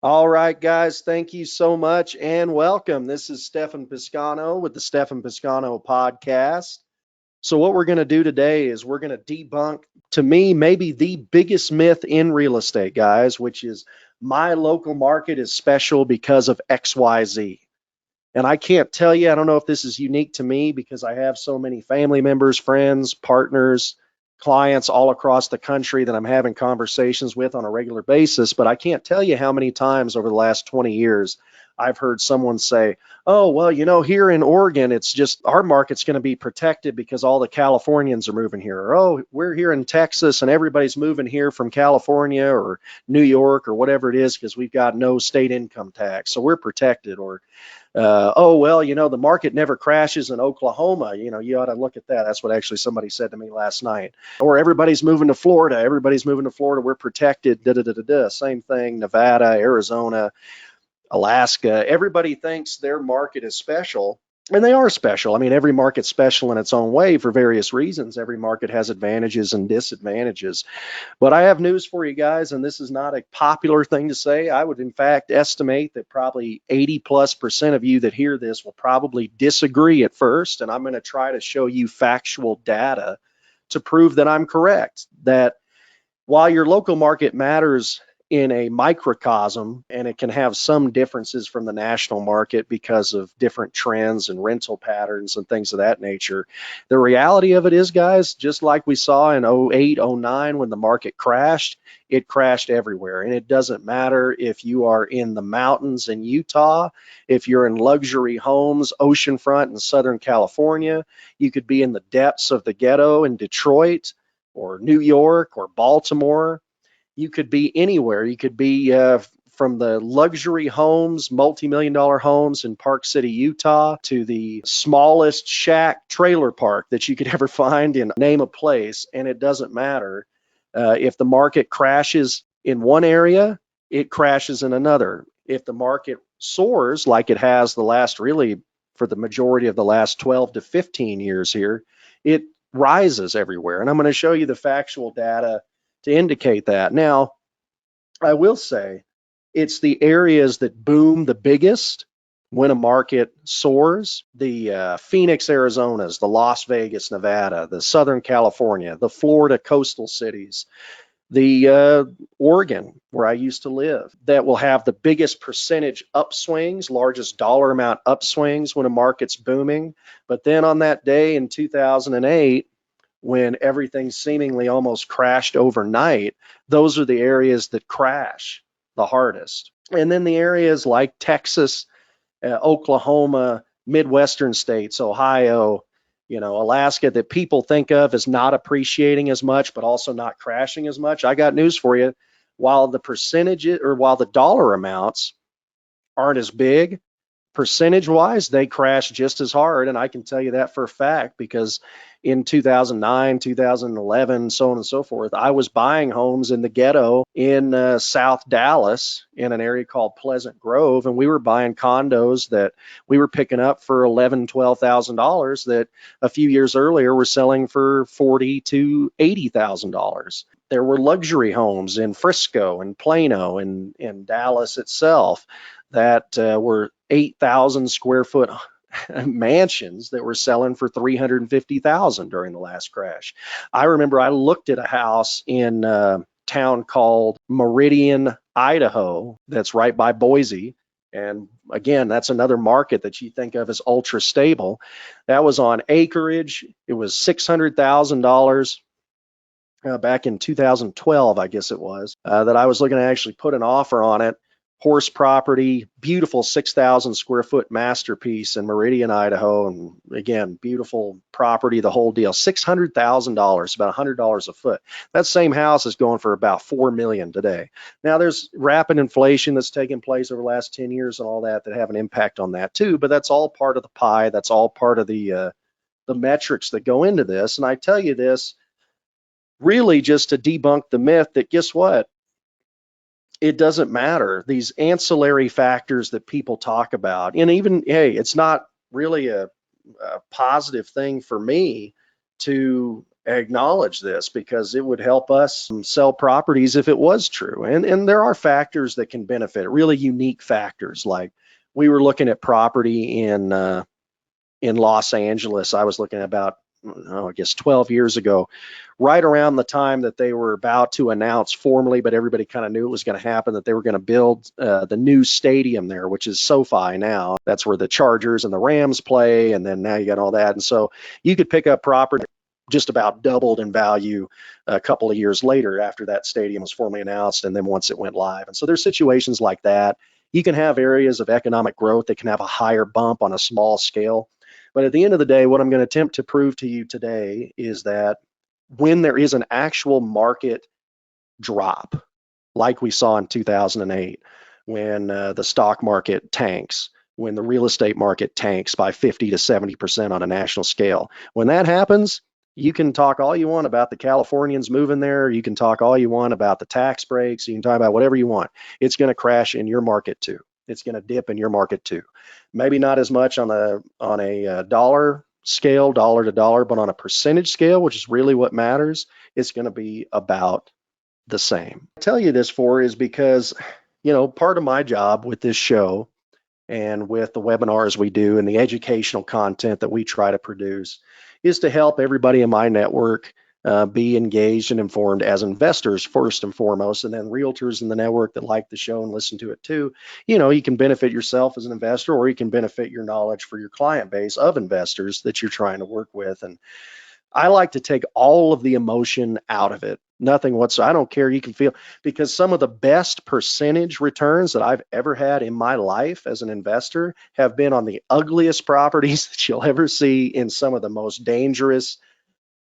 All right, guys, thank you so much and welcome. This is Stefan Piscano with the Stefan Piscano podcast. So, what we're going to do today is we're going to debunk, to me, maybe the biggest myth in real estate, guys, which is my local market is special because of XYZ. And I can't tell you, I don't know if this is unique to me because I have so many family members, friends, partners, clients all across the country that I'm having conversations with on a regular basis. But I can't tell you how many times over the last 20 years I've heard someone say, oh, well, here in Oregon, it's just our market's going to be protected because all the Californians are moving here. Or, oh, we're here in Texas and everybody's moving here from California or New York or whatever it is because we've got no state income tax. So we're protected. Or, oh, well, the market never crashes in Oklahoma. You ought to look at that. That's what actually somebody said to me last night. Or everybody's moving to Florida. Everybody's moving to Florida. We're protected. Da, da, da, da, da. Same thing, Nevada, Arizona, Alaska. Everybody thinks their market is special. And they are special. I mean, every market's special in its own way for various reasons. Every market has advantages and disadvantages. But I have news for you guys, and this is not a popular thing to say. I would, in fact, estimate that probably 80+% of you that hear this will probably disagree at first. And I'm going to try to show you factual data to prove that I'm correct. That while your local market matters in a microcosm, and it can have some differences from the national market because of different trends and rental patterns and things of that nature. The reality of it is, guys, just like we saw in 08, 09 when the market crashed, it crashed everywhere. And it doesn't matter if you are in the mountains in Utah, if you're in luxury homes, oceanfront in Southern California, you could be in the depths of the ghetto in Detroit or New York or Baltimore. You could be anywhere. You could be from the luxury homes, multi-million dollar homes in Park City, Utah, to the smallest shack trailer park that you could ever find in name a place. And it doesn't matter. If the market crashes in one area, it crashes in another. If the market soars like it has the last really for the majority of the last 12 to 15 years here, it rises everywhere. And I'm going to show you the factual data to indicate that. Now, I will say it's the areas that boom the biggest when a market soars. The Phoenix, Arizona's, the Las Vegas, Nevada, the Southern California, the Florida coastal cities, the Oregon, where I used to live, that will have the biggest percentage upswings, largest dollar amount upswings when a market's booming. But then on that day in 2008, when everything seemingly almost crashed overnight, those are the areas that crash the hardest. And then the areas like Texas, Oklahoma, Midwestern states, Ohio, Alaska, that people think of as not appreciating as much, but also not crashing as much. I got news for you. While the percentages or while the dollar amounts aren't as big, percentage wise, they crashed just as hard. And I can tell you that for a fact because in 2009, 2011, so on and so forth, I was buying homes in the ghetto in South Dallas in an area called Pleasant Grove. And we were buying condos that we were picking up for $11,000, $12,000 that a few years earlier were selling for $40,000 to $80,000. There were luxury homes in Frisco and Plano and in Dallas itself that were 8,000 square foot mansions that were selling for 350,000 during the last crash. I remember I looked at a house in a town called Meridian, Idaho, that's right by Boise. And again, that's another market that you think of as ultra stable. That was on acreage. It was $600,000 back in 2012, I guess it was, that I was looking to actually put an offer on it. Horse property, beautiful 6,000 square foot masterpiece in Meridian, Idaho. And again, beautiful property, the whole deal. $600,000, about $100 a foot. That same house is going for about $4 million today. Now, there's rapid inflation that's taken place over the last 10 years and all that have an impact on that too. But that's all part of the pie. That's all part of the metrics that go into this. And I tell you this really just to debunk the myth that guess what? It doesn't matter. These ancillary factors that people talk about, and even, hey, it's not really a positive thing for me to acknowledge this because it would help us sell properties if it was true. And there are factors that can benefit it, really unique factors. Like we were looking at property in Los Angeles. I was looking at about, I guess 12 years ago, right around the time that they were about to announce formally, but everybody kind of knew it was going to happen, that they were going to build the new stadium there, which is SoFi now. That's where the Chargers and the Rams play. And then now you got all that. And so you could pick up property just about doubled in value a couple of years later after that stadium was formally announced and then once it went live. And so there's situations like that. You can have areas of economic growth that can have a higher bump on a small scale. But at the end of the day, what I'm going to attempt to prove to you today is that when there is an actual market drop, like we saw in 2008, when the stock market tanks, when the real estate market tanks by 50 to 70% on a national scale, when that happens, you can talk all you want about the Californians moving there. You can talk all you want about the tax breaks. You can talk about whatever you want. It's going to crash in your market too. It's going to dip in your market too. Maybe not as much on a dollar scale, dollar to dollar, but on a percentage scale, which is really what matters, it's going to be about the same. I tell you this for is because, part of my job with this show and with the webinars we do and the educational content that we try to produce is to help everybody in my network be engaged and informed as investors first and foremost, and then realtors in the network that like the show and listen to it too. You can benefit yourself as an investor, or you can benefit your knowledge for your client base of investors that you're trying to work with. And I like to take all of the emotion out of it. Nothing whatsoever. I don't care. You can feel, because some of the best percentage returns that I've ever had in my life as an investor have been on the ugliest properties that you'll ever see in some of the most dangerous.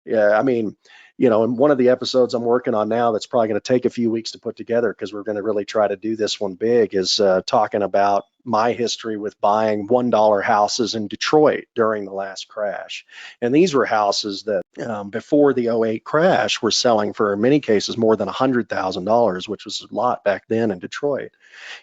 Yeah, I mean, in one of the episodes I'm working on now that's probably going to take a few weeks to put together because we're going to really try to do this one big, is talking about my history with buying $1 houses in Detroit during the last crash. And these were houses that before the '08 crash were selling for, in many cases, more than $100,000, which was a lot back then in Detroit.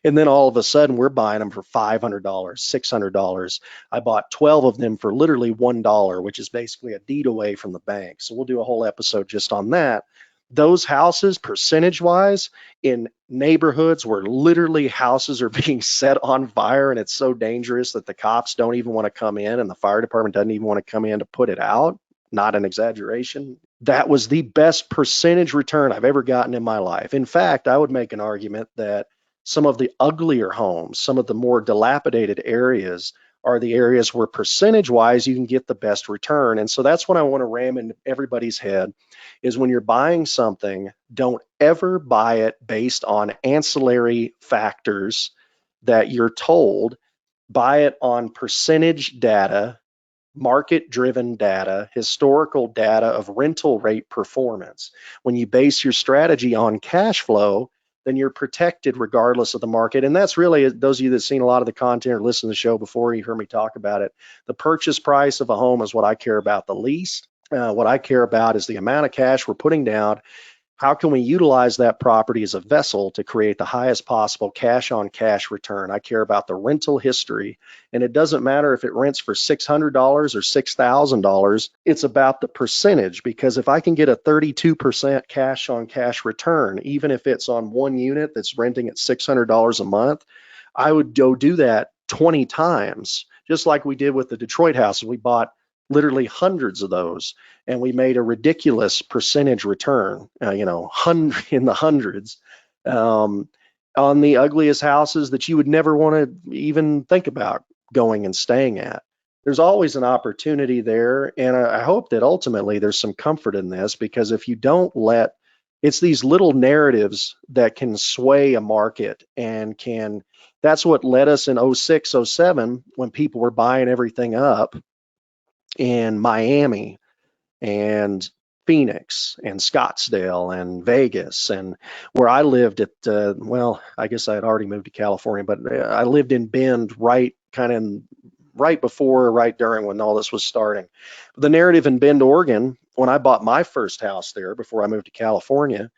And then all of a sudden we're buying them for $500, $600. I bought 12 of them for literally $1, which is basically a deed away from the bank. So we'll do a whole episode just on that. Those houses, percentage wise, in neighborhoods where literally houses are being set on fire and it's so dangerous that the cops don't even want to come in and the fire department doesn't even want to come in to put it out. Not an exaggeration. That was the best percentage return I've ever gotten in my life. In fact, I would make an argument that some of the uglier homes, some of the more dilapidated areas are the areas where percentage wise you can get the best return. And so that's what I want to ram in everybody's head is when you're buying something, don't ever buy it based on ancillary factors that you're told. Buy it on percentage data, market-driven data, historical data of rental rate performance. When you base your strategy on cash flow, then you're protected regardless of the market. And that's really, those of you that have seen a lot of the content or listened to the show before, you heard me talk about it. The purchase price of a home is what I care about the least. What I care about is the amount of cash we're putting down. How can we utilize that property as a vessel to create the highest possible cash on cash return? I care about the rental history, and it doesn't matter if it rents for $600 or $6,000. It's about the percentage, because if I can get a 32% cash on cash return, even if it's on one unit that's renting at $600 a month, I would go do that 20 times, just like we did with the Detroit houses. We bought literally hundreds of those, and we made a ridiculous percentage return, in the hundreds, on the ugliest houses that you would never want to even think about going and staying at. There's always an opportunity there, and I hope that ultimately there's some comfort in this, because if you don't it's these little narratives that can sway a market and that's what led us in '06, '07 when people were buying everything up in Miami and Phoenix and Scottsdale and Vegas, and where I lived at, I guess I had already moved to California, but I lived in Bend right before, right during when all this was starting. The narrative in Bend, Oregon, when I bought my first house there before I moved to California,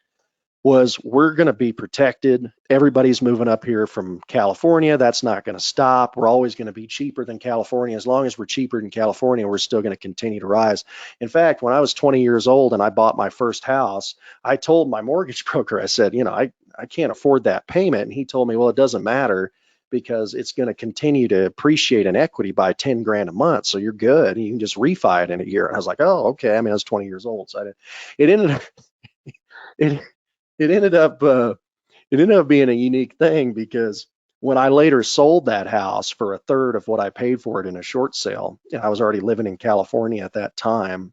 was we're going to be protected. Everybody's moving up here from California. That's not going to stop. We're always going to be cheaper than California. As long as we're cheaper than California, we're still going to continue to rise. In fact, when I was 20 years old and I bought my first house, I told my mortgage broker, I said, I can't afford that payment. And he told me, well, it doesn't matter because it's going to continue to appreciate in equity by 10 grand a month. So you're good. You can just refi it in a year. And I was like, oh, okay. I mean, I was 20 years old. So it ended up, it, it ended up, it ended up being a unique thing because when I later sold that house for a third of what I paid for it in a short sale, and I was already living in California at that time,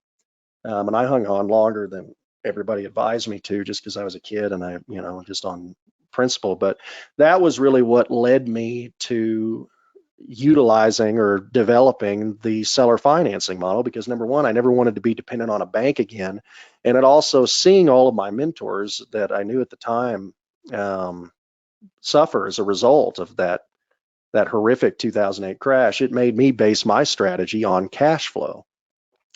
and I hung on longer than everybody advised me to just because I was a kid and just on principle. But that was really what led me to utilizing or developing the seller financing model because number one, I never wanted to be dependent on a bank again. And it also seeing all of my mentors that I knew at the time suffer as a result of that horrific 2008 crash, it made me base my strategy on cash flow,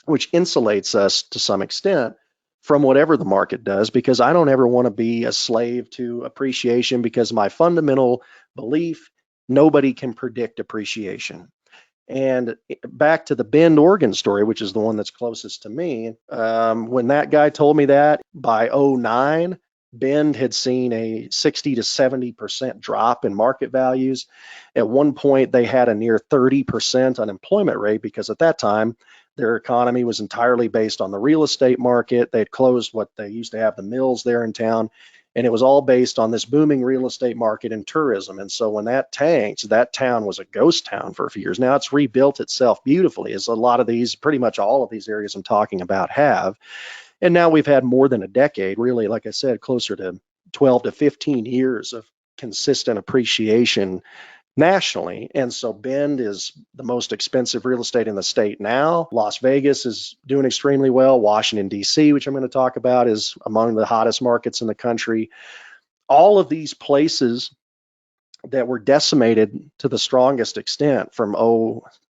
which insulates us to some extent from whatever the market does, because I don't ever want to be a slave to appreciation because my fundamental belief, nobody can predict appreciation. And back to the Bend, Oregon story, which is the one that's closest to me, when that guy told me that by '09, Bend had seen a 60 to 70% drop in market values. At one point, they had a near 30% unemployment rate because at that time, their economy was entirely based on the real estate market. They'd closed what they used to have the mills there in town. And it was all based on this booming real estate market and tourism. And so when that tanked, that town was a ghost town for a few years. Now it's rebuilt itself beautifully, as a lot of these, pretty much all of these areas I'm talking about have. And now we've had more than a decade, really, like I said, closer to 12 to 15 years of consistent appreciation nationally. And so Bend is the most expensive real estate in the state now. Las Vegas is doing extremely well. Washington, D.C., which I'm going to talk about, is among the hottest markets in the country. All of these places that were decimated to the strongest extent from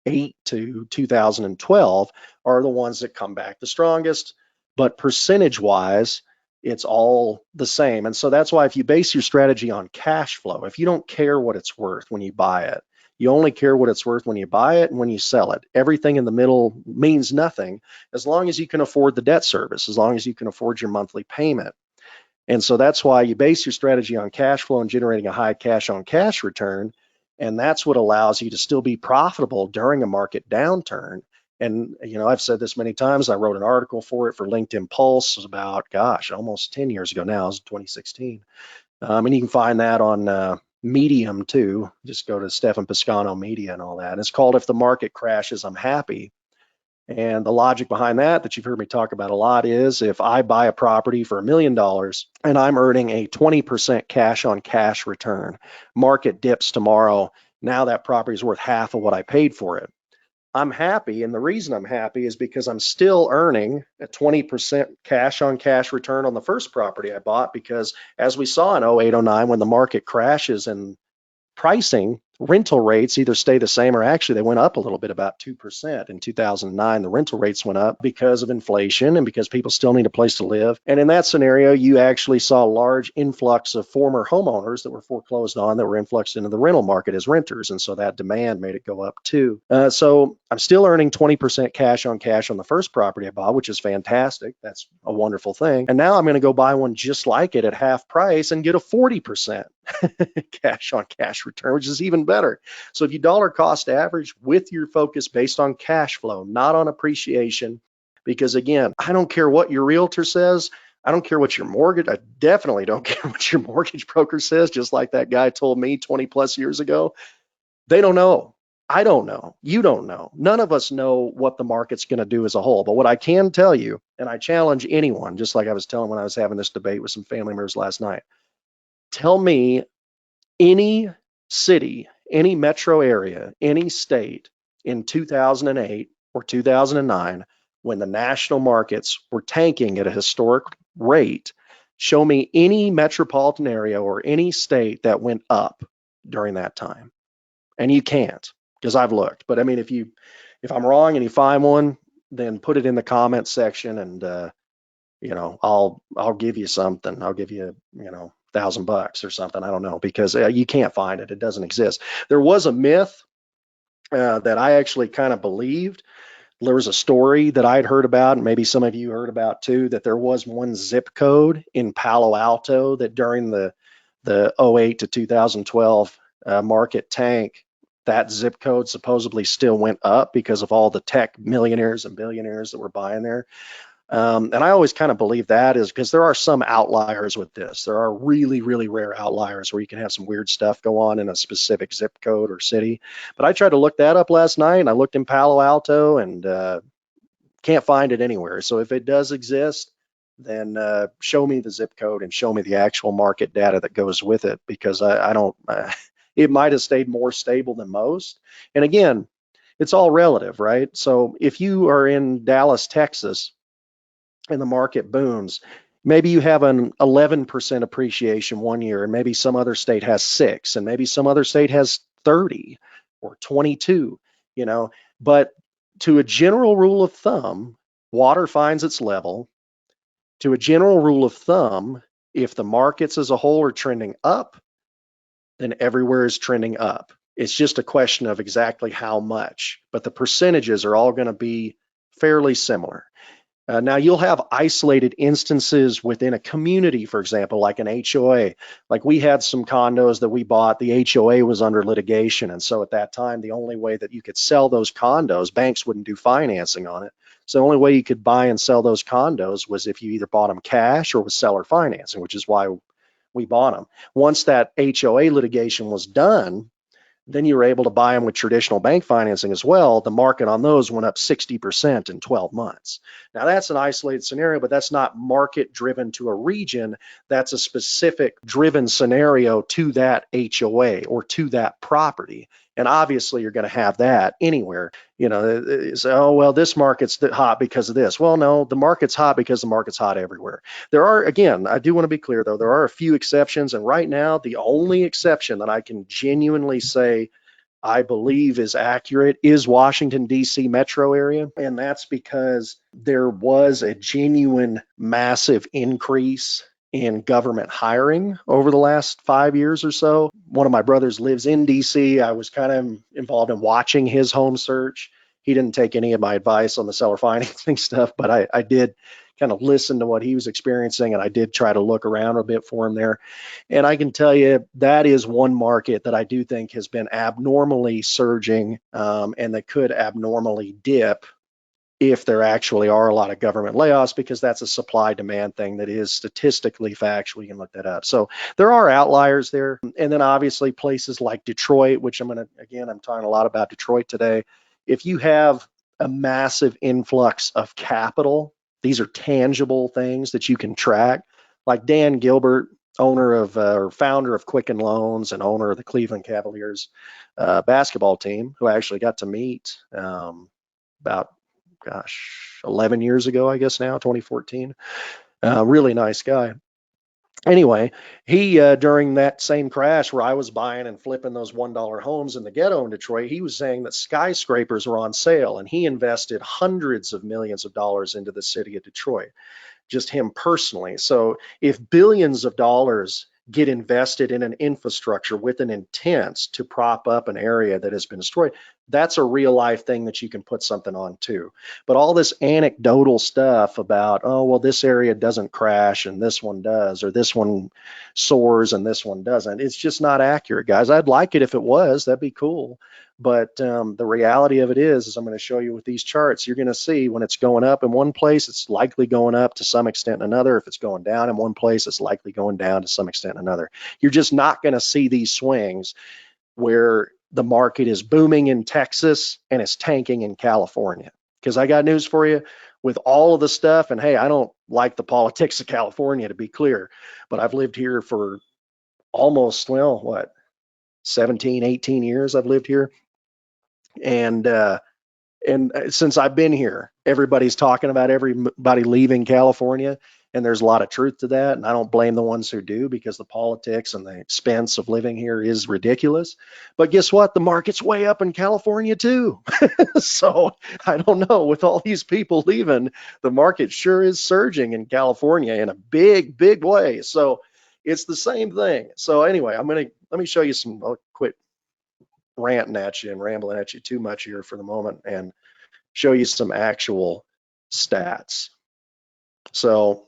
'08 to 2012 are the ones that come back the strongest. But percentage wise, it's all the same. And so that's why if you base your strategy on cash flow, if you don't care what it's worth when you buy it, you only care what it's worth when you buy it and when you sell it. Everything in the middle means nothing as long as you can afford the debt service, as long as you can afford your monthly payment. And so that's why you base your strategy on cash flow and generating a high cash on cash return. And that's what allows you to still be profitable during a market downturn. And, I've said this many times. I wrote an article for it for LinkedIn Pulse. It was about, gosh, almost 10 years ago now. It was 2016. And you can find that on Medium too. Just go to Stefan Piscano Media and all that. And it's called If the Market Crashes, I'm Happy. And the logic behind that you've heard me talk about a lot is if I buy a property for $1 million and I'm earning a 20% cash on cash return, market dips tomorrow, now that property is worth half of what I paid for it. I'm happy. And the reason I'm happy is because I'm still earning a 20% cash on cash return on the first property I bought, because as we saw in '08, '09, when the market crashes and pricing, rental rates either stay the same or actually they went up a little bit, about 2%. In 2009, the rental rates went up because of inflation and because people still need a place to live. And in that scenario, you actually saw a large influx of former homeowners that were foreclosed on that were influxed into the rental market as renters. And so that demand made it go up too. So I'm still earning 20% cash on the first property I bought, which is fantastic. That's a wonderful thing. And now I'm going to go buy one just like it at half price and get a 40% cash on cash return, which is even better. So if you dollar cost average with your focus based on cash flow, not on appreciation, because again, I don't care what your realtor says. I don't care what your mortgage, I definitely don't care what your mortgage broker says, just like that guy told me 20 plus years ago. They don't know. I don't know. You don't know. None of us know what the market's going to do as a whole. But what I can tell you, and I challenge anyone, just like I was telling when I was having this debate with some family members last night, tell me any city, any metro area, any state in 2008 or 2009 when the national markets were tanking at a historic rate. Show me any metropolitan area or any state that went up during that time. And you can't, because I've looked. But I mean, if I'm wrong and you find one, then put it in the comment section and I'll give you something. I'll give you, $1,000 or something. I don't know, because you can't find it. It doesn't exist. There was a myth that I actually kind of believed. There was a story that I'd heard about, and maybe some of you heard about too, that there was one zip code in Palo Alto that during the '08 to 2012 market tank, that zip code supposedly still went up because of all the tech millionaires and billionaires that were buying there. And I always kind of believe that is because there are some outliers with this. There are really, really rare outliers where you can have some weird stuff go on in a specific zip code or city. But I tried to look that up last night, and I looked in Palo Alto, and can't find it anywhere. So if it does exist, then show me the zip code and show me the actual market data that goes with it, because I don't. It might have stayed more stable than most. And again, it's all relative, right? So if you are in Dallas, Texas, and the market booms, maybe you have an 11% appreciation one year, and maybe some other state has 6, and maybe some other state has 30 or 22, you know. But to a general rule of thumb, water finds its level. To a general rule of thumb, if the markets as a whole are trending up, then everywhere is trending up. It's just a question of exactly how much, but the percentages are all going to be fairly similar. Now, you'll have isolated instances within a community, for example, like an HOA. Like, we had some condos that we bought, the HOA was under litigation. And so at that time, the only way that you could sell those condos, banks wouldn't do financing on it. So the only way you could buy and sell those condos was if you either bought them cash or with seller financing, which is why we bought them. Once that HOA litigation was done, then you were able to buy them with traditional bank financing as well. The market on those went up 60% in 12 months. Now, that's an isolated scenario, but that's not market driven to a region. That's a specific driven scenario to that HOA or to that property. And obviously, you're going to have that anywhere. Say, oh, well, this market's hot because of this. Well, no, the market's hot because the market's hot everywhere. There are, again, I do want to be clear, though, there are a few exceptions. And right now, the only exception that I can genuinely say I believe is accurate is Washington, D.C. metro area. And that's because there was a genuine massive increase in government hiring over the last 5 years or so. One of my brothers lives in D.C. I was kind of involved in watching his home search. He didn't take any of my advice on the seller financing stuff, but I did kind of listen to what he was experiencing, and I did try to look around a bit for him there. And I can tell you that is one market that I do think has been abnormally surging, and that could abnormally dip if there actually are a lot of government layoffs, because that's a supply demand thing that is statistically factual. You can look that up. So there are outliers there. And then obviously places like Detroit, which I'm talking a lot about Detroit today. If you have a massive influx of capital, these are tangible things that you can track. Like Dan Gilbert, owner of or founder of Quicken Loans and owner of the Cleveland Cavaliers basketball team, who I actually got to meet about 11 years ago, I guess now, 2014. Really nice guy. Anyway, he during that same crash where I was buying and flipping those $1 homes in the ghetto in Detroit, he was saying that skyscrapers were on sale, and he invested hundreds of millions of dollars into the city of Detroit, just him personally. So if billions of dollars get invested in an infrastructure with an intent to prop up an area that has been destroyed, that's a real life thing that you can put something on too. But all this anecdotal stuff about, oh, well, this area doesn't crash and this one does, or this one soars and this one doesn't, it's just not accurate, guys. I'd like it if it was, that'd be cool. But the reality of it is I'm going to show you with these charts, you're going to see when it's going up in one place, it's likely going up to some extent in another. If it's going down in one place, it's likely going down to some extent in another. You're just not going to see these swings where the market is booming in Texas and it's tanking in California. Because I got news for you, with all of the stuff, and hey, I don't like the politics of California, to be clear, but I've lived here for almost, well, what, 17, 18 years I've lived here. And since I've been here, everybody's talking about everybody leaving California. And there's a lot of truth to that. And I don't blame the ones who do, because the politics and the expense of living here is ridiculous. But guess what? The market's way up in California too. So I don't know, with all these people leaving, the market sure is surging in California in a big, big way. So it's the same thing. So anyway, let me show you some, I'll quit ranting at you and rambling at you too much here for the moment and show you some actual stats. So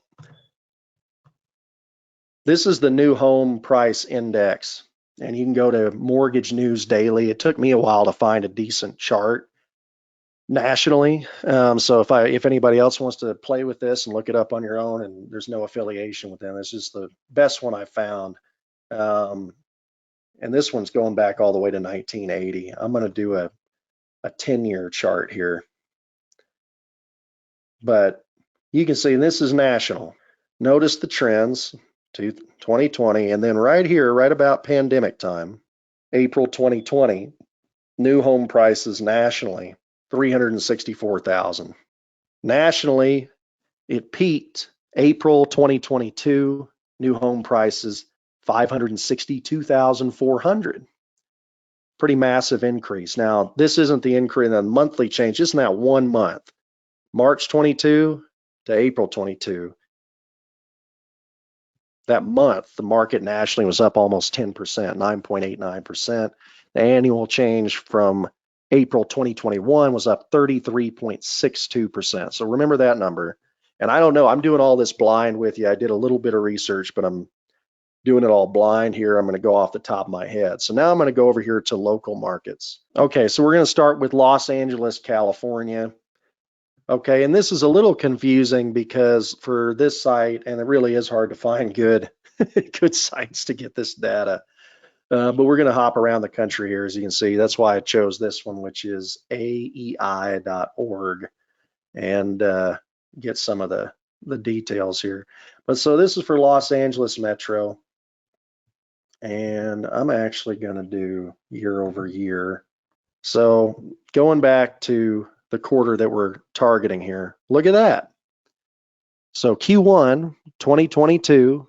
this is the new home price index, and you can go to Mortgage News Daily. It took me a while to find a decent chart nationally. So if anybody else wants to play with this and look it up on your own, and there's no affiliation with them, this is the best one I found. And this one's going back all the way to 1980. I'm going to do a 10-year chart here. But you can see this is national. Notice the trends to 2020, and then right here, right about pandemic time, April 2020, new home prices nationally, 364,000. Nationally, it peaked April 2022, new home prices 562,400. Pretty massive increase. Now, this isn't the increase in the monthly change, just now 1 month. March 22 to April 22. That month, the market nationally was up almost 10%, 9.89%. The annual change from April 2021 was up 33.62%. So remember that number. And I don't know, I'm doing all this blind with you. I did a little bit of research, but I'm doing it all blind here. I'm going to go off the top of my head. So now I'm going to go over here to local markets. Okay, so we're going to start with Los Angeles, California. Okay, and this is a little confusing because for this site, and it really is hard to find good sites to get this data, but we're going to hop around the country here, as you can see. That's why I chose this one, which is aei.org, and get some of the details here. But so this is for Los Angeles Metro, and I'm actually going to do year over year. So going back to the quarter that we're targeting here, look at that. So Q1 2022,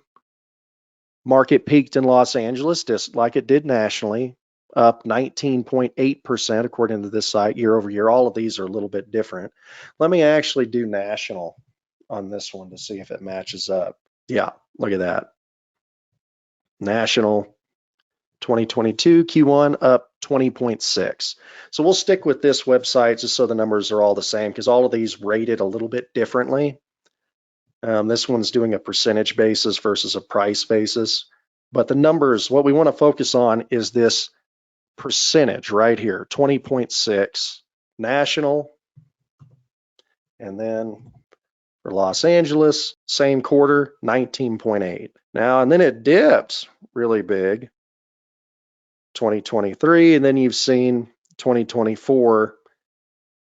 market peaked in Los Angeles just like it did nationally, up 19.8% according to this site year over year. All of these are a little bit different. Let me actually do national on this one to see if it matches up. Yeah, look at that. National 2022 Q1 up 20.6. So we'll stick with this website just so the numbers are all the same, because all of these rated a little bit differently. This one's doing a percentage basis versus a price basis. But the numbers, what we want to focus on is this percentage right here, 20.6 national. And then for Los Angeles, same quarter, 19.8. Now, and then it dips really big, 2023, and then you've seen 2024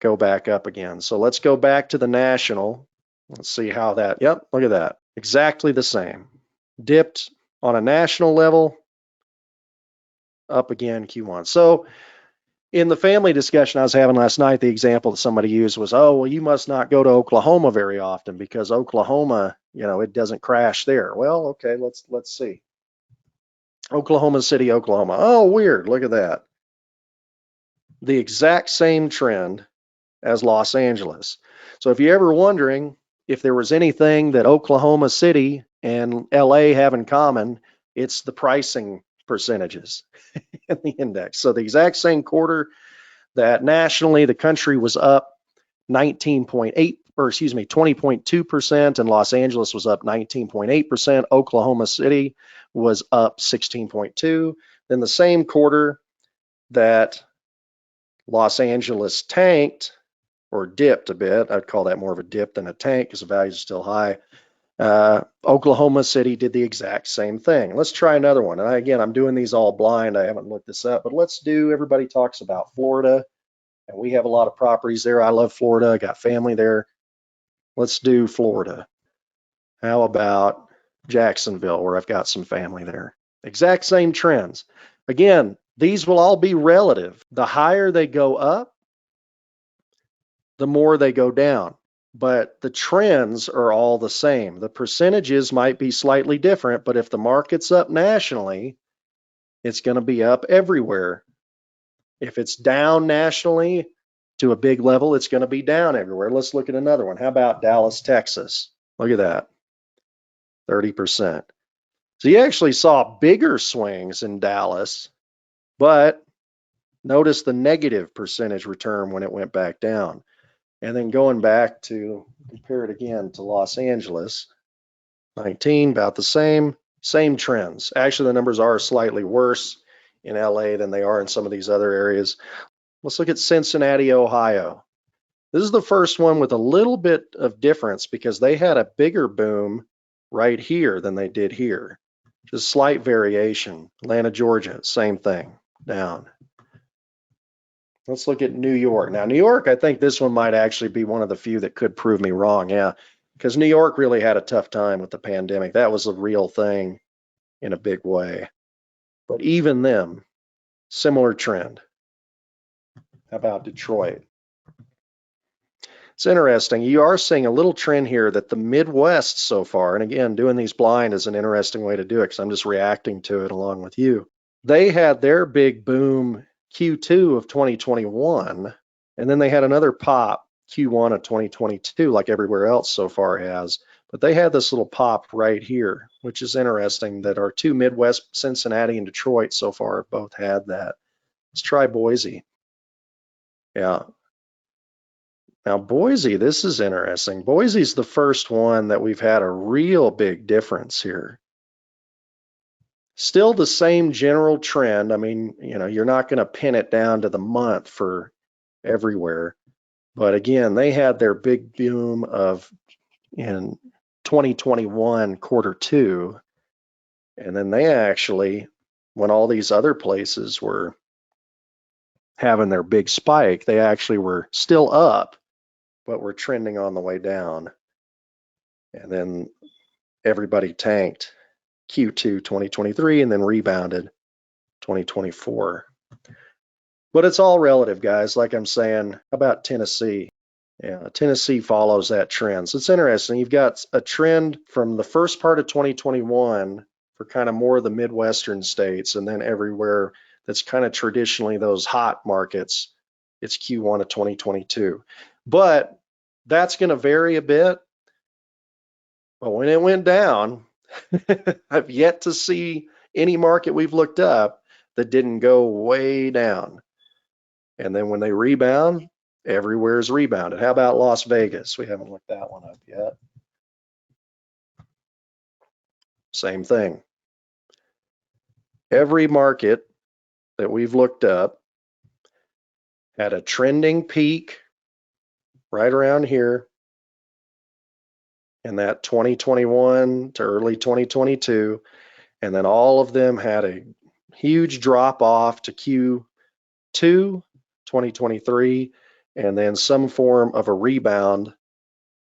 go back up again. So let's go back to the national. Let's see how that, yep, look at that. Exactly the same. Dipped on a national level, up again Q1. So in the family discussion I was having last night, the example that somebody used was, oh, well, you must not go to Oklahoma very often because Oklahoma, you know, it doesn't crash there. Well, okay, let's see. Oklahoma City, Oklahoma. Oh, weird. Look at that. The exact same trend as Los Angeles. So if you're ever wondering if there was anything that Oklahoma City and LA have in common, it's the pricing percentages in the index. So the exact same quarter that nationally the country was up 20.2%, and Los Angeles was up 19.8%. Oklahoma City was up 16.2%. Then the same quarter that Los Angeles tanked or dipped a bit, I'd call that more of a dip than a tank because the values are still high. Oklahoma City did the exact same thing. Let's try another one. And again, I'm doing these all blind. I haven't looked this up, but let's do, everybody talks about Florida, and we have a lot of properties there. I love Florida. I got family there. Let's do Florida. How about Jacksonville, where I've got some family there? Exact same trends. Again, these will all be relative. The higher they go up, the more they go down. but the trends are all the same. The percentages might be slightly different, but if the market's up nationally, it's going to be up everywhere. If it's down nationally to a big level, it's going to be down everywhere. Let's look at another one. How about Dallas, Texas? Look at that, 30%. So you actually saw bigger swings in Dallas, but notice the negative percentage return when it went back down. And then going back to compare it again to Los Angeles, 19, about the same trends. Actually, the numbers are slightly worse in LA than they are in some of these other areas. Let's look at Cincinnati, Ohio. This is the first one with a little bit of difference because they had a bigger boom right here than they did here. Just slight variation. Atlanta, Georgia, same thing, down. Let's look at New York. Now, New York, I think this one might actually be one of the few that could prove me wrong. Yeah, because New York really had a tough time with the pandemic. That was a real thing in a big way. But even them, similar trend. How about Detroit? It's interesting. You are seeing a little trend here that the Midwest so far, and again, doing these blind is an interesting way to do it because I'm just reacting to it along with you. They had their big boom Q2 of 2021, and then they had another pop Q1 of 2022, like everywhere else so far has. But they had this little pop right here, which is interesting that our two Midwest, Cincinnati and Detroit so far have both had that. Let's try Boise. Yeah. Now, Boise, this is interesting. Boise's the first one that we've had a real big difference here. Still the same general trend. I mean, you're not going to pin it down to the month for everywhere. But again, they had their big boom of in 2021 quarter two. And then they actually, when all these other places were having their big spike, they actually were still up, but were trending on the way down. And then everybody tanked Q2 2023 and then rebounded 2024. But it's all relative, guys. Like I'm saying, how about Tennessee? Yeah, Tennessee follows that trend. So it's interesting. You've got a trend from the first part of 2021 for kind of more of the Midwestern states, and then everywhere that's kind of traditionally those hot markets, it's Q1 of 2022. But that's going to vary a bit. But when it went down, I've yet to see any market we've looked up that didn't go way down. And then when they rebound, everywhere's rebounded. How about Las Vegas? We haven't looked that one up yet. Same thing. Every market that we've looked up had a trending peak right around here in that 2021 to early 2022. And then all of them had a huge drop off to Q2 2023, and then some form of a rebound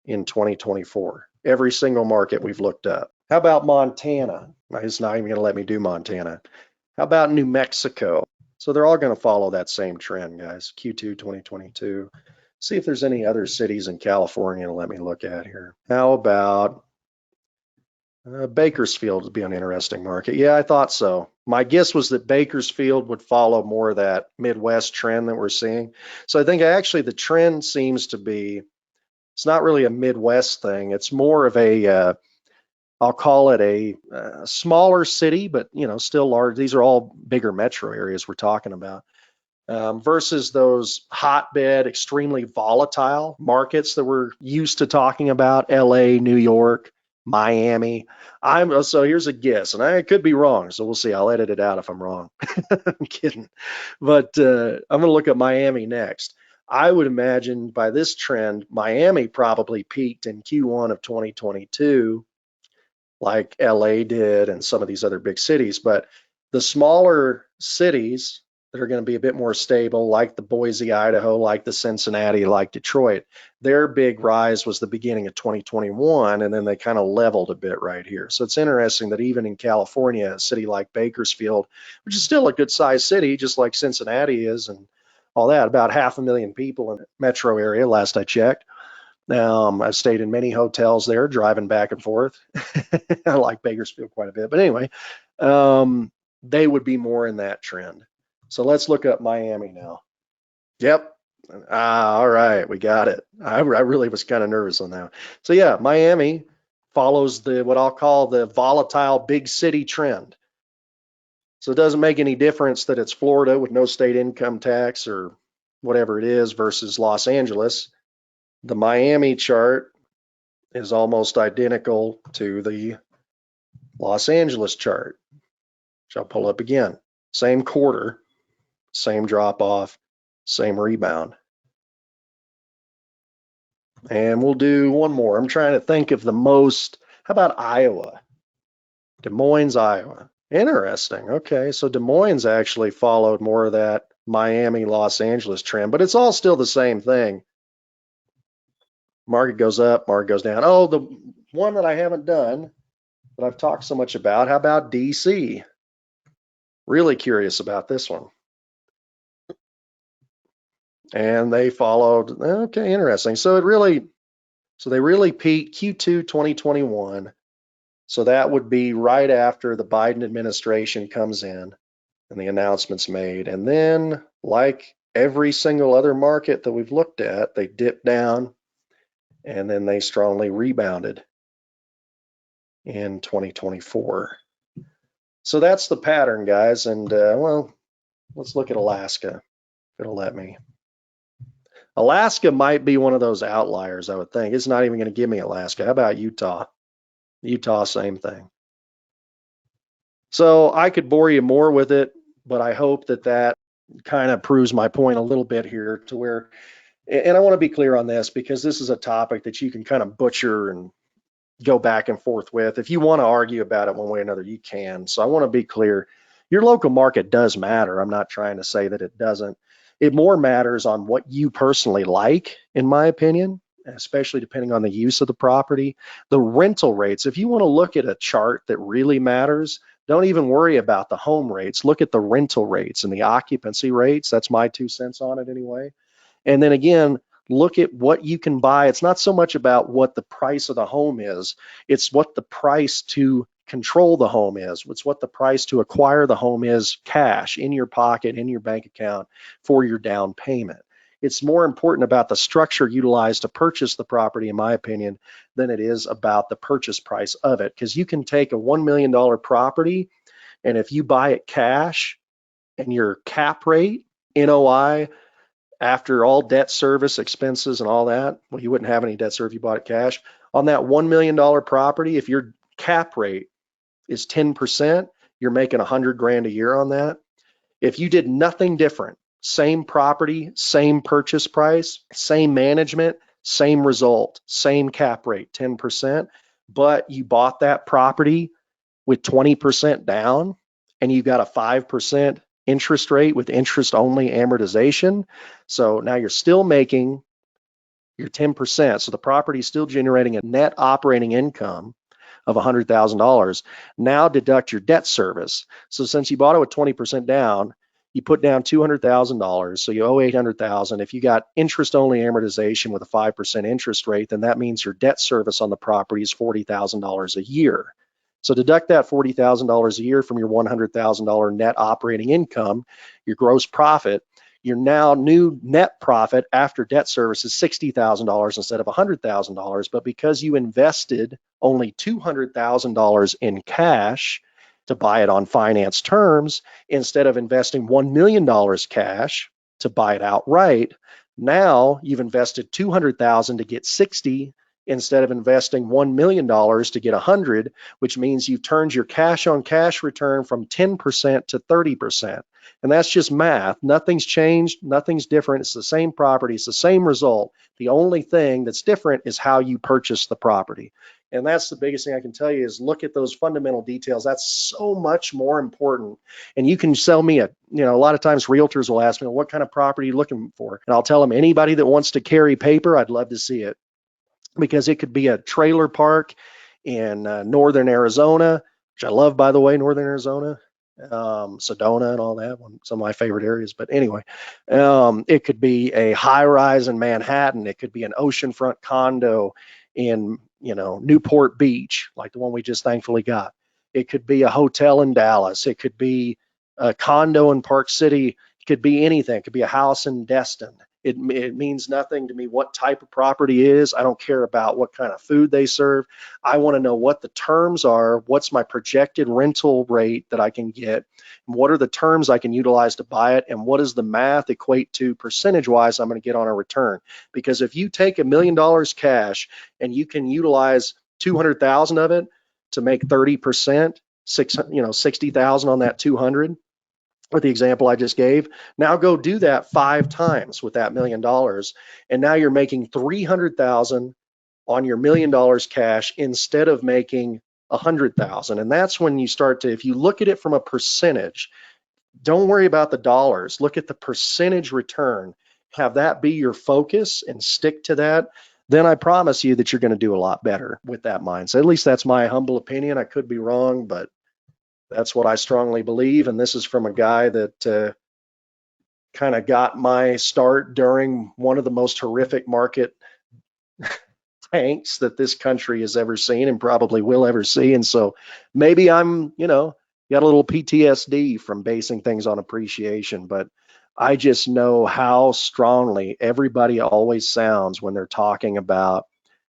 in 2024. Every single market we've looked up. How about Montana? It's not even going to let me do Montana. How about New Mexico? So they're all going to follow that same trend, guys. Q2 2022. See if there's any other cities in California to let me look at here. How about Bakersfield would be an interesting market. Yeah, I thought so. My guess was that Bakersfield would follow more of that Midwest trend that we're seeing. So I think actually the trend seems to be, it's not really a Midwest thing. It's more of a, I'll call it a smaller city, but still large. These are all bigger metro areas we're talking about. Versus those hotbed, extremely volatile markets that we're used to talking about, LA, New York, Miami. So here's a guess, and I could be wrong, so we'll see. I'll edit it out if I'm wrong. I'm kidding. But I'm going to look at Miami next. I would imagine by this trend, Miami probably peaked in Q1 of 2022, like LA did and some of these other big cities. But the smaller cities that are going to be a bit more stable, like the Boise, Idaho, like the Cincinnati, like Detroit, their big rise was the beginning of 2021, and then they kind of leveled a bit right here. So it's interesting that even in California, a city like Bakersfield, which is still a good sized city, just like Cincinnati is and all that, about 500,000 people in the metro area, last I checked, I've stayed in many hotels there, driving back and forth. I like Bakersfield quite a bit, but anyway, they would be more in that trend. So let's look up Miami now. Yep. All right, we got it. I really was kind of nervous on that. So yeah, Miami follows the what I'll call the volatile big city trend. So it doesn't make any difference that it's Florida with no state income tax or whatever it is versus Los Angeles. The Miami chart is almost identical to the Los Angeles chart, which I'll pull up again. Same quarter, same drop off, same rebound. And we'll do one more. I'm trying to think of the most. How about Iowa? Des Moines, Iowa. Interesting. Okay, so Des Moines actually followed more of that Miami, Los Angeles trend, but it's all still the same thing. Market goes up, market goes down. Oh, the one that I haven't done that I've talked so much about. How about DC? Really curious about this one. And they followed. Okay, interesting. So they really peaked Q2 2021. So that would be right after the Biden administration comes in and the announcements made. And then, like every single other market that we've looked at, they dipped down and then they strongly rebounded in 2024. So that's the pattern, guys. And well, let's look at Alaska, if it'll let me. Alaska might be one of those outliers, I would think. It's not even going to give me Alaska. How about Utah? Utah, same thing. So I could bore you more with it, but I hope that that kind of proves my point a little bit here to where, and I want to be clear on this because this is a topic that you can kind of butcher and go back and forth with. If you want to argue about it one way or another, you can. So I want to be clear. Your local market does matter. I'm not trying to say that it doesn't. It more matters on what you personally like, in my opinion, especially depending on the use of the property. The rental rates, if you want to look at a chart that really matters, don't even worry about the home rates. Look at the rental rates and the occupancy rates. That's my 2 cents on it anyway. And then again, look at what you can buy. It's not so much about what the price of the home is, it's what the price to control the home is. It's what the price to acquire the home is, cash in your pocket, in your bank account for your down payment. It's more important about the structure utilized to purchase the property, in my opinion, than it is about the purchase price of it. Because you can take a $1 million property, and if you buy it cash and your cap rate, NOI, after all debt service expenses and all that, well, you wouldn't have any debt service if you bought it cash. On that $1 million property, if your cap rate is 10%, you're making 100 grand a year on that. If you did nothing different, same property, same purchase price, same management, same result, same cap rate, 10%, but you bought that property with 20% down and you got a 5% interest rate with interest only amortization. So now you're still making your 10%. So the property is still generating a net operating income of $100,000. Now deduct your debt service. So since you bought it with 20% down, you put down $200,000, so you owe $800,000. If you got interest only amortization with a 5% interest rate, then that means your debt service on the property is $40,000 a year. So deduct that $40,000 a year from your $100,000 net operating income, your gross profit. Your now new net profit after debt service is $60,000 instead of $100,000. But because you invested only $200,000 in cash to buy it on finance terms, instead of investing $1 million cash to buy it outright, now you've invested $200,000 to get 60 instead of investing $1 million to get 100, which means you've turned your cash on cash return from 10% to 30%. And that's just math. Nothing's changed, nothing's different. It's the same property, it's the same result. The only thing that's different is how you purchase the property. And that's the biggest thing I can tell you is look at those fundamental details. That's so much more important. And you can sell me a lot of times realtors will ask me, well, what kind of property are you looking for? And I'll tell them anybody that wants to carry paper, I'd love to see it. Because it could be a trailer park in northern Arizona, which I love, by the way, northern Arizona. Sedona and all that, some of my favorite areas. But anyway, it could be a high rise in Manhattan. It could be an oceanfront condo in, Newport Beach, like the one we just thankfully got. It could be a hotel in Dallas. It could be a condo in Park City. It could be anything. It could be a house in Destin. It means nothing to me what type of property is. I don't care about what kind of food they serve. I want to know what the terms are, what's my projected rental rate that I can get, and what are the terms I can utilize to buy it, and what does the math equate to percentage-wise I'm going to get on a return. Because if you take $1 million cash and you can utilize 200,000 of it to make 30%, 60,000 on that 200, with the example I just gave. Now go do that 5 times with that $1 million, and now you're making 300,000 on your $1 million cash instead of making 100,000. And that's when you start to, if you look at it from a percentage, don't worry about the dollars. Look at the percentage return. Have that be your focus and stick to that. Then I promise you that you're going to do a lot better with that mindset. At least that's my humble opinion. I could be wrong, but that's what I strongly believe. And this is from a guy that kind of got my start during one of the most horrific market tanks that this country has ever seen and probably will ever see. And so maybe I'm, got a little PTSD from basing things on appreciation, but I just know how strongly everybody always sounds when they're talking about,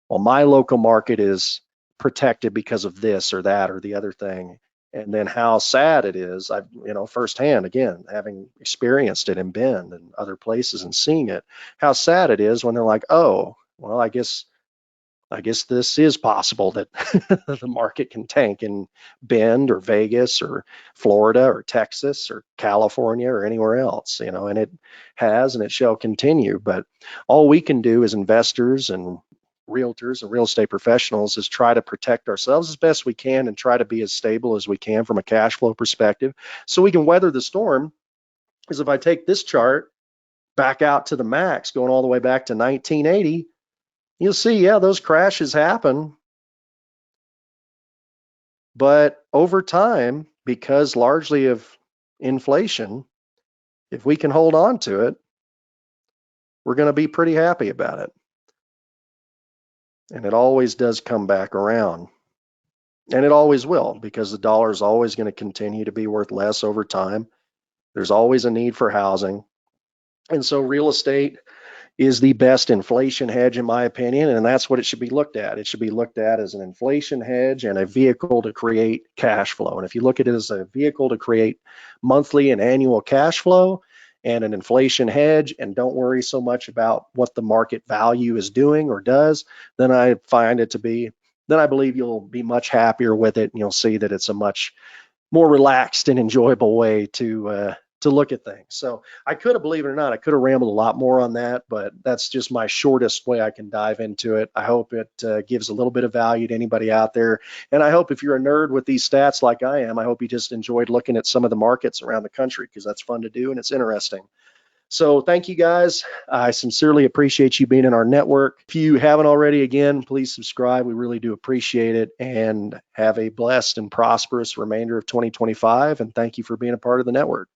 well, my local market is protected because of this or that or the other thing. And then how sad it is, I've, firsthand, again, having experienced it in Bend and other places and seeing it, how sad it is when they're like, oh, well, I guess this is possible that the market can tank in Bend or Vegas or Florida or Texas or California or anywhere else, and it has and it shall continue. But all we can do as investors and realtors and real estate professionals is try to protect ourselves as best we can and try to be as stable as we can from a cash flow perspective so we can weather the storm. Because if I take this chart back out to the max, going all the way back to 1980, you'll see, yeah, those crashes happen. But over time, because largely of inflation, if we can hold on to it, we're going to be pretty happy about it. And it always does come back around. And it always will, because the dollar is always going to continue to be worth less over time. There's always a need for housing. And so real estate is the best inflation hedge, in my opinion, and that's what it should be looked at. It should be looked at as an inflation hedge and a vehicle to create cash flow. And if you look at it as a vehicle to create monthly and annual cash flow and an inflation hedge, and don't worry so much about what the market value is doing or does, then I believe you'll be much happier with it, and you'll see that it's a much more relaxed and enjoyable way to look at things. So I could have, believe it or not, I could have rambled a lot more on that, but that's just my shortest way I can dive into it. I hope it gives a little bit of value to anybody out there. And I hope if you're a nerd with these stats like I am, I hope you just enjoyed looking at some of the markets around the country, because that's fun to do and it's interesting. So thank you guys. I sincerely appreciate you being in our network. If you haven't already, again, please subscribe. We really do appreciate it, and have a blessed and prosperous remainder of 2025. And thank you for being a part of the network.